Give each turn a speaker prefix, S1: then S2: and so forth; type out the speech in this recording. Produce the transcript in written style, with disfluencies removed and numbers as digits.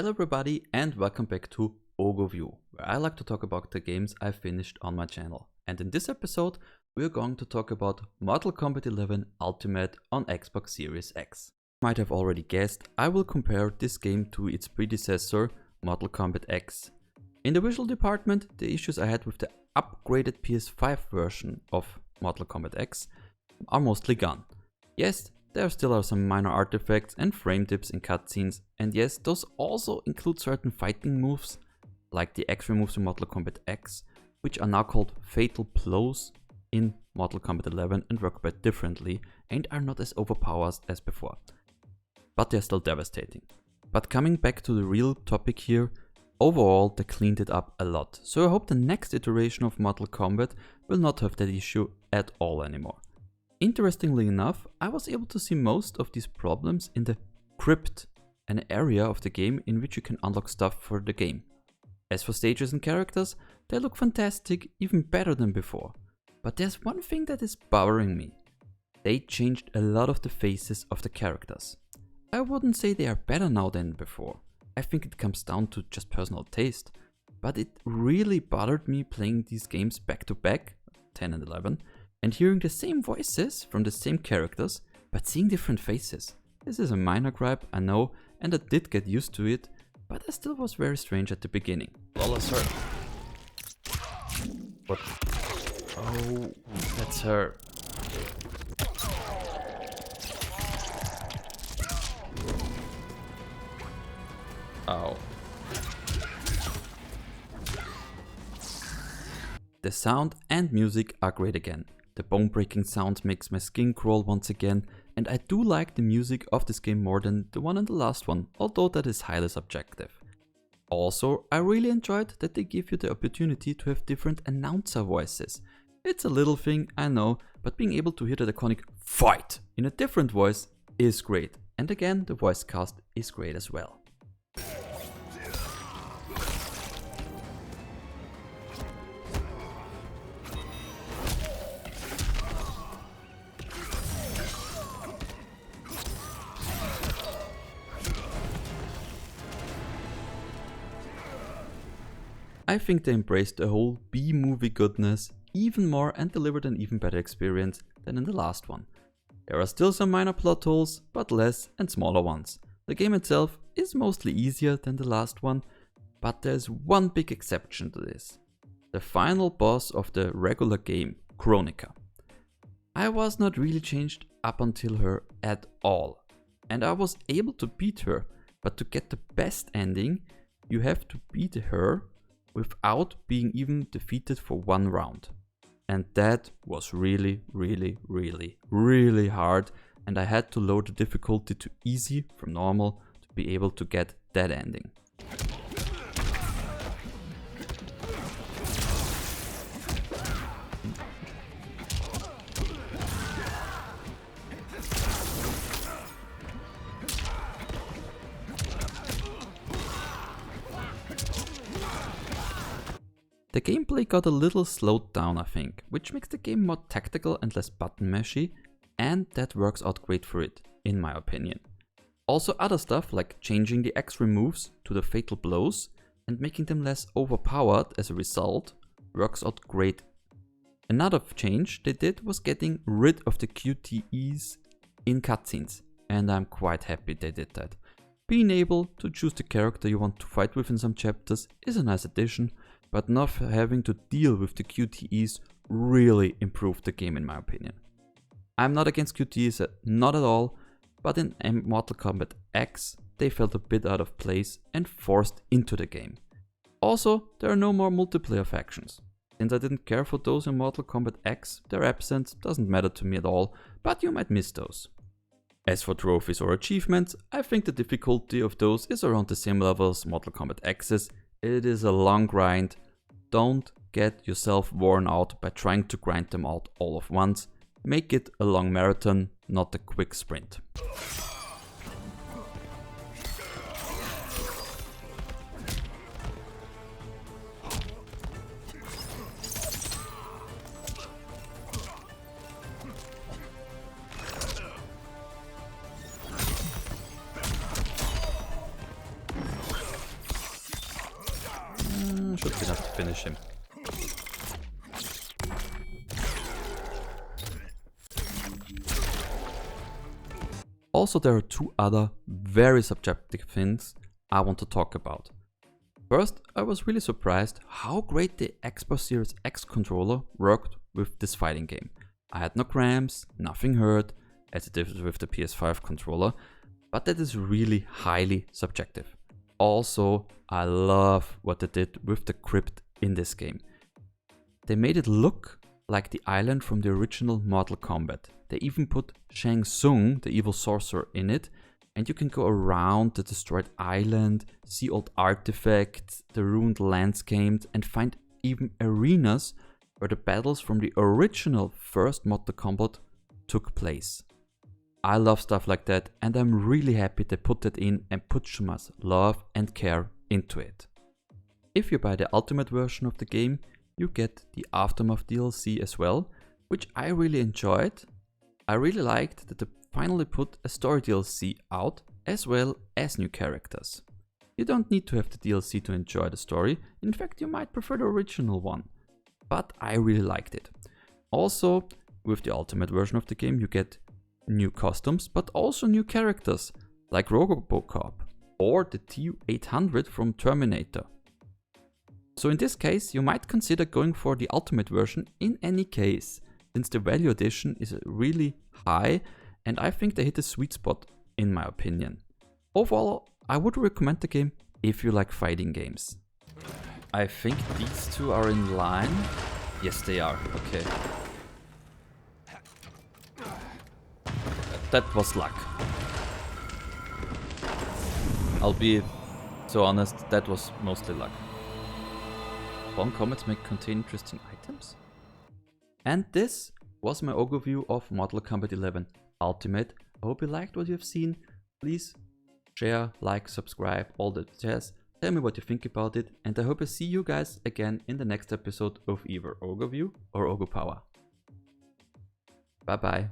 S1: Hello everybody and welcome back to Oghuview, where I like to talk about the games I finished on my channel. And in this episode, we're going to talk about Mortal Kombat 11 Ultimate on Xbox Series X. You might have already guessed, I will compare this game to its predecessor, Mortal Kombat X. In the visual department, the issues I had with the upgraded PS5 version of Mortal Kombat X are mostly gone. Yes, there still are some minor artifacts and frame dips in cutscenes, and yes, those also include certain fighting moves, like the X-ray moves in Mortal Kombat X, which are now called Fatal Blows in Mortal Kombat 11 and work a bit differently and are not as overpowered as before. But they're still devastating. But coming back to the real topic here, overall they cleaned it up a lot, so I hope the next iteration of Mortal Kombat will not have that issue at all anymore. Interestingly enough, I was able to see most of these problems in the Crypt, an area of the game in which you can unlock stuff for the game. As for stages and characters, they look fantastic, even better than before. But there's one thing that is bothering me. They changed a lot of the faces of the characters. I wouldn't say they are better now than before. I think it comes down to just personal taste. But it really bothered me playing these games back to back, 10 and 11, and hearing the same voices from the same characters, but seeing different faces. This is a minor gripe, I know, and I did get used to it, but it still was very strange at the beginning. Flawless her. What? Oh, that's her. Ow. The sound and music are great again. The bone-breaking sound makes my skin crawl once again, and I do like the music of this game more than the one in the last one, although that is highly subjective. Also, I really enjoyed that they give you the opportunity to have different announcer voices. It's a little thing, I know, but being able to hear the iconic FIGHT in a different voice is great. And again, the voice cast is great as well. I think they embraced the whole B-movie goodness even more and delivered an even better experience than in the last one. There are still some minor plot holes, but less and smaller ones. The game itself is mostly easier than the last one, but there's one big exception to this. The final boss of the regular game, Kronika. I was not really changed up until her at all, and I was able to beat her, but to get the best ending, you have to beat her without being even defeated for one round. And that was really hard, and I had to lower the difficulty to easy from normal to be able to get that ending. The gameplay got a little slowed down, I think, which makes the game more tactical and less button mashy, and that works out great for it, in my opinion. Also other stuff like changing the X-ray moves to the Fatal Blows and making them less overpowered as a result works out great. Another change they did was getting rid of the QTEs in cutscenes, and I'm quite happy they did that. Being able to choose the character you want to fight with in some chapters is a nice addition, but not having to deal with the QTEs really improved the game in my opinion. I'm not against QTEs, not at all, but in Mortal Kombat X they felt a bit out of place and forced into the game. Also, there are no more multiplayer factions. Since I didn't care for those in Mortal Kombat X, their absence doesn't matter to me at all, but you might miss those. As for trophies or achievements, I think the difficulty of those is around the same level as Mortal Kombat X's. It is a long grind. Don't get yourself worn out by trying to grind them out all at once. Make it a long marathon, not a quick sprint. should be enough to finish him. Also, there are two other very subjective things I want to talk about. First, I was really surprised how great the Xbox Series X controller worked with this fighting game. I had no cramps, nothing hurt, as it did with the PS5 controller, but that is really highly subjective. Also, I love what they did with the crypt in this game. They made it look like the island from the original Mortal Kombat. They even put Shang Tsung, the evil sorcerer, in it, and you can go around the destroyed island, see old artifacts, the ruined landscapes, and find even arenas where the battles from the original first Mortal Kombat took place. I love stuff like that, and I'm really happy they put that in and put so much love and care into it. If you buy the Ultimate version of the game, you get the Aftermath DLC as well, which I really enjoyed. I really liked that they finally put a story DLC out as well as new characters. You don't need to have the DLC to enjoy the story, in fact you might prefer the original one, but I really liked it. Also, with the Ultimate version of the game you get new costumes, but also new characters like Oghupower or the TU-800 from Terminator. So in this case you might consider going for the Ultimate version in any case, since the value addition is really high and I think they hit a sweet spot in my opinion. Overall, I would recommend the game if you like fighting games. I think these two are in line. Yes, they are. Okay. That was luck. I'll be so honest, that was mostly luck. Bomb comets may contain interesting items. And this was my overview of Mortal Kombat 11 Ultimate. I hope you liked what you have seen. Please share, like, subscribe, all that jazz. Tell me what you think about it, and I hope I see you guys again in the next episode of either Oghuview or Oghupower. Bye bye.